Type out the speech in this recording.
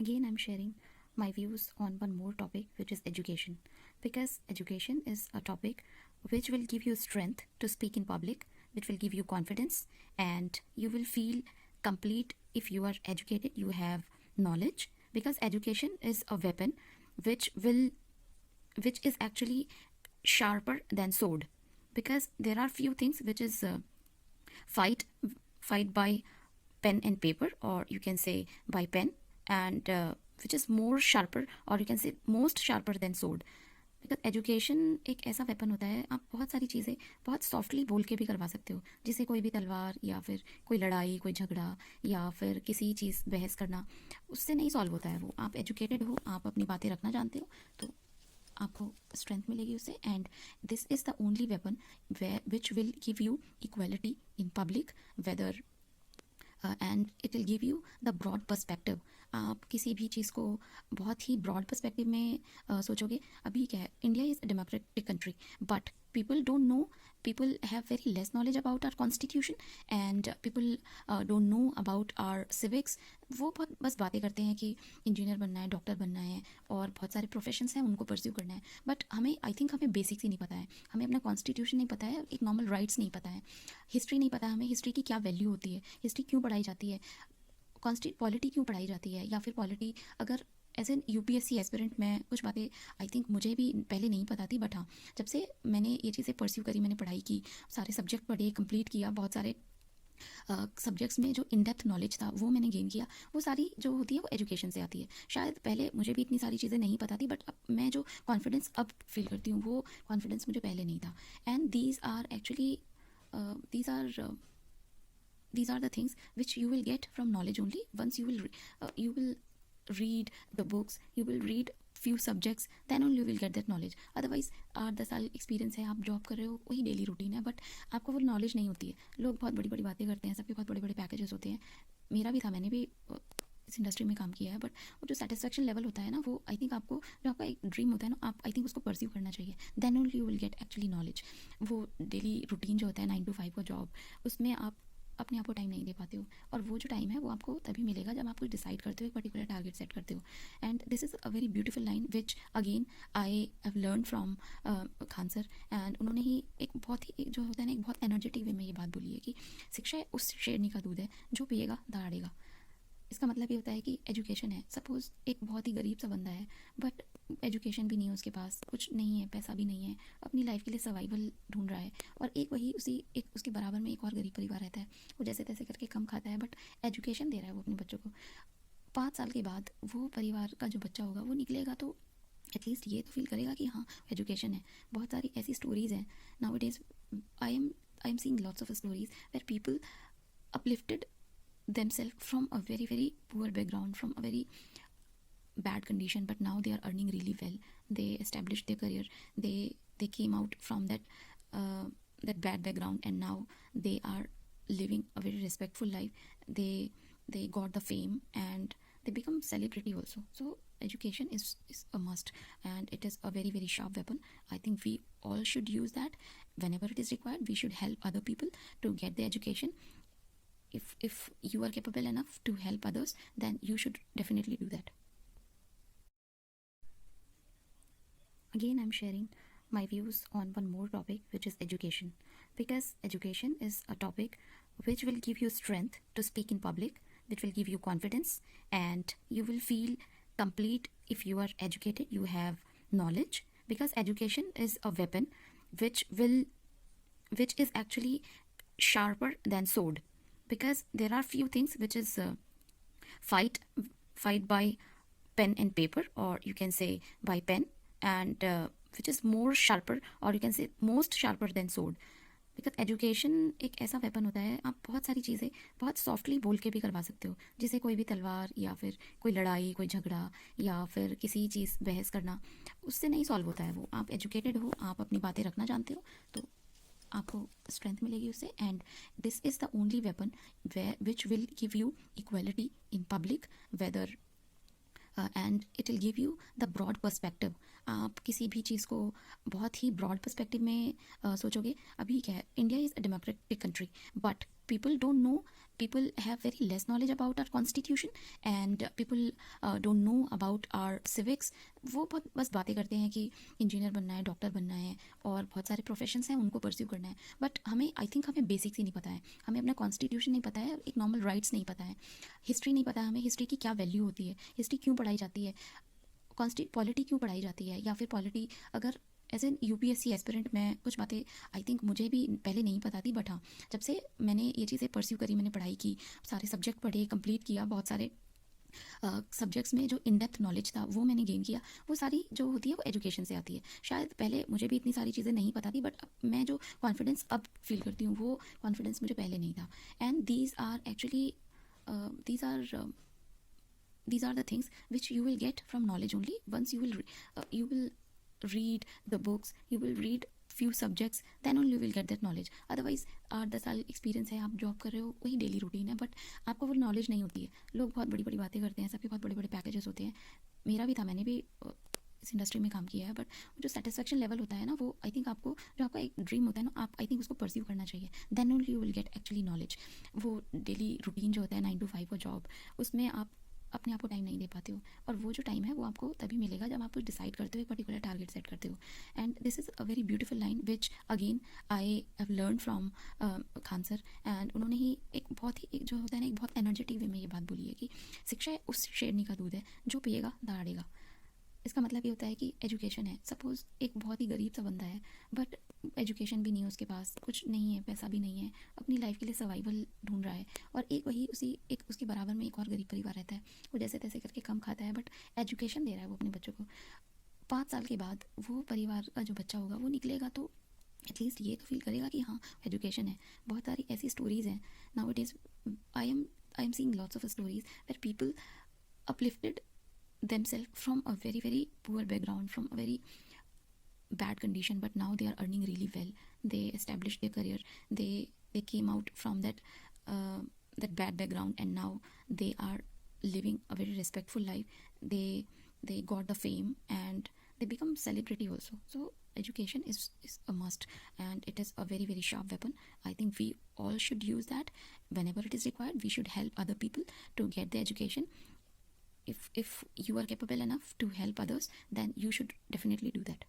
Again, I'm sharing my views on one more topic, which is education. Because education is a topic which will give you strength to speak in public, which will give you confidence, and you will feel complete if you are educated, you have knowledge. Because education is a weapon which is actually sharper than sword. Because there are few things which is fight fight by pen and paper, or you can say by pen, and which is more sharper, or you can say most sharper than sword. Because education एक ऐसा weapon होता है, आप बहुत सारी चीज़ें बहुत softly बोल के भी करवा सकते हो, जिसे कोई भी तलवार या फिर कोई लड़ाई, कोई झगड़ा या फिर किसी चीज़ बहस करना, उससे नहीं सॉल्व होता है। वो आप एजुकेटेड हो, आप अपनी बातें रखना जानते हो, तो आपको स्ट्रेंथ मिलेगी उससे। And this is the only weapon which will give you equality in public, whether and it will give you the broad perspective. आप किसी भी चीज़ को बहुत ही ब्रॉड पर्सपेक्टिव में सोचोगे। अभी क्या है, India is a democratic country, but people don't know, people have very less knowledge about our constitution, and people don't know about our civics। वो बहुत बस बातें करते हैं कि इंजीनियर बनना है, डॉक्टर बनना है, और बहुत सारे प्रोफेशंस हैं उनको परस्यू करना है, बट हमें आई थिंक हमें बेसिक्स ही नहीं पता है। हमें अपना कॉन्स्टिट्यूशन नहीं पता है, एक नॉर्मल राइट्स नहीं पता है, हिस्ट्री नहीं पता है, हमें हिस्ट्री की क्या वैल्यू होती है, हिस्ट्री क्यों पढ़ाई जाती है, पॉलिटी क्यों पढ़ाई जाती है, या फिर पॉलिटी अगर एज एन यूपीएससी एस्पिरेंट मैं कुछ बातें आई थिंक मुझे भी पहले नहीं पता थी, बट हाँ, जब से मैंने ये चीज़ें परस्यू करी, मैंने पढ़ाई की, सारे सब्जेक्ट पढ़े, कंप्लीट किया, बहुत सारे सब्जेक्ट्स में जो इन डेप्थ नॉलेज था वो मैंने गेन किया, वो सारी जो होती है वो एजुकेशन से आती है। शायद पहले मुझे भी इतनी सारी चीज़ें नहीं पता थी, बट अब मैं जो कॉन्फिडेंस अब फील करती हूँ, वो कॉन्फिडेंस मुझे पहले नहीं था। And these are actually these are these are the things which you will get from knowledge only. Once you will read the books, you will read few subjects, then only you will get that knowledge. Otherwise 8-10 साल experience है, आप job कर रहे हो, वही daily routine है, but आपको वो नॉलेज नहीं होती है। लोग बहुत बड़ी बड़ी बातें करते हैं, सबके बहुत बड़े बड़े पैकेजेस होते हैं, मेरा भी था, मैंने भी इस इंडस्ट्री में काम किया है, बट वो जो सेटिस्फेक्शन लेवल होता है ना, वो आई थिंक आपको, जो आपका एक ड्रीम होता है ना, आप आई थिंक उसको परस्यू करना चाहिए, then only you will get actually knowledge. वो डेली रूटीन जो होता है 9 to 5 का जॉब, उसमें आप अपने आप को टाइम नहीं दे पाते हो, और वो जो टाइम है वो आपको तभी मिलेगा जब आप कुछ डिसाइड करते हो, एक पर्टिकुलर टारगेट सेट करते हो। And this is a very beautiful line which again I have learn from Khan sir. And उन्होंने ही एक बहुत ही जो होता है ना, एक बहुत एनर्जेटिक वे में ये बात बोली है कि शिक्षा उस शेरनी का दूध है जो पिएगा दहाड़ेगा। इसका मतलब ये होता है कि एजुकेशन है, सपोज़ एक बहुत ही गरीब सा बंदा है, बट एजुकेशन भी नहीं है उसके पास, कुछ नहीं है, पैसा भी नहीं है, अपनी लाइफ के लिए सर्वाइवल ढूंढ रहा है, और एक वही एक उसके बराबर में एक और गरीब परिवार रहता है, वो जैसे तैसे करके कम खाता है, बट एजुकेशन दे रहा है वो अपने बच्चों को। 5 साल के बाद वो परिवार का जो बच्चा होगा वो निकलेगा तो एटलीस्ट ये तो फील करेगा कि हाँ, एजुकेशन है। बहुत सारी ऐसी स्टोरीज़ हैं now it is, I am seeing lots of stories where people uplifted themselves from a very very poor background, from a very bad condition, but now they are earning really well, they established their career, they came out from that bad background, and now they are living a very respectful life. They got the fame, and they become celebrity also. So education is a must, and it is a very very sharp weapon. I think we all should use that whenever it is required. We should help other people to get the education. If you are capable enough to help others, then you should definitely do that. Again, I'm sharing my views on one more topic, which is education. Because education is a topic which will give you strength to speak in public, which will give you confidence, and you will feel complete if you are educated, you have knowledge. Because education is a weapon which is actually sharper than sword. Because there are few things which is fight by pen and paper, or you can say by pen, and which is more sharper, or you can say most sharper than sword. Because education एक ऐसा weapon होता है, आप बहुत सारी चीज़ें बहुत softly बोल के भी करवा सकते हो, जिसे कोई भी तलवार या फिर कोई लड़ाई, कोई झगड़ा या फिर किसी चीज़ बहस करना, उससे नहीं सॉल्व होता है। वो आप एजुकेटेड हो, आप अपनी बातें रखना जानते हो, तो आपको स्ट्रेंथ मिलेगी उससे। And this is the only weapon which will give you equality in public, whether and it will give you the broad perspective. आप किसी भी चीज़ को बहुत ही ब्रॉड पर्सपेक्टिव में सोचोगे। अभी क्या है, India is a democratic country, but people don't know, people have very less knowledge about our constitution, and people don't know about our civics. वो बहुत बस बातें करते हैं कि इंजीनियर बनना है, डॉक्टर बनना है, और बहुत सारे प्रोफेशंस हैं उनको परस्यू करना है, बट हमें आई थिंक हमें बेसिक्स ही नहीं पता है, हमें अपना कॉन्स्टिट्यूशन नहीं पता है, एक नॉर्मल राइट्स नहीं पता है, हिस्ट्री नहीं पता है हमें, हिस्ट्री की क्या वैल्यू होती है, हिस्ट्री क्यों पढ़ाई जाती है, पॉलिटी क्यों पढ़ाई जाती है, या फिर पॉलिटी अगर एज एन यूपीएससी एस्पिरेंट मैं कुछ बातें आई थिंक मुझे भी पहले नहीं पता थी, बट हाँ जब से मैंने ये चीज़ें परस्यू करी, मैंने पढ़ाई की, सारे सब्जेक्ट पढ़े, कंप्लीट किया, बहुत सारे सब्जेक्ट्स में जो इन डेप्थ नॉलेज था वो मैंने गेन किया, वो सारी जो होती है वो एजुकेशन से आती है। शायद पहले मुझे भी इतनी सारी चीज़ें नहीं पता थी, बट मैं जो कॉन्फिडेंस अब फील करती हूँ वो कॉन्फिडेंस मुझे पहले नहीं था। And these are actually these are the things which you will get from knowledge only. Once you will read the books, you will read few subjects, then only you will get that knowledge. Otherwise 8-10 साल experience है, आप job कर रहे हो, वही daily routine है, but आपको वो नॉलेज नहीं होती है। लोग बहुत बड़ी बड़ी बातें करते हैं, सबके बहुत बड़े बड़े पैकेजेस होते हैं, मेरा भी था, मैंने भी इस इंडस्ट्री में काम किया है, बट जो सेटिस्फेक्शन लेवल होता है ना, वो आई थिंक आपको, जो आपका एक ड्रीम होता है ना, आप आई थिंक उसको परस्यू करना चाहिए, then only you will get actually knowledge. वो डेली रूटीन जो होता है 9 to 5 का जॉब, उसमें आप अपने आप को टाइम नहीं दे पाते हो, और वो जो टाइम है वो आपको तभी मिलेगा जब आप कुछ डिसाइड करते हो, एक पर्टिकुलर टारगेट सेट करते हो। And this is a very beautiful line which again I have learn from Khan sir, and उन्होंने ही एक बहुत ही एक जो होता है ना, एक बहुत एनर्जेटिक वे में ये बात बोली है कि शिक्षा उस शेरनी का दूध है जो पिएगा दहाड़ेगा। इसका मतलब ये होता है कि एजुकेशन है, सपोज़ एक बहुत ही गरीब सा बंदा है, बट एजुकेशन भी नहीं है उसके पास, कुछ नहीं है, पैसा भी नहीं है, अपनी लाइफ के लिए सर्वाइवल ढूंढ रहा है, और एक वही एक उसके बराबर में एक और गरीब परिवार रहता है, वो जैसे तैसे करके कम खाता है, बट एजुकेशन दे रहा है वो अपने बच्चों को। 5 साल के बाद वो परिवार का जो बच्चा होगा वो निकलेगा तो एटलीस्ट ये तो फील करेगा कि हाँ एजुकेशन है। बहुत सारी ऐसी स्टोरीज़ हैं now it is, I am seeing lots of stories where people uplifted themselves from a very very poor background, from a very bad condition, but now they are earning really well, they established their career, they came out from that bad background, and now they are living a very respectful life, they got the fame and they become celebrity also. So education is a must, and it is a very very sharp weapon. I think we all should use that whenever it is required. We should help other people to get the education. If you are capable enough to help others, then you should definitely do that.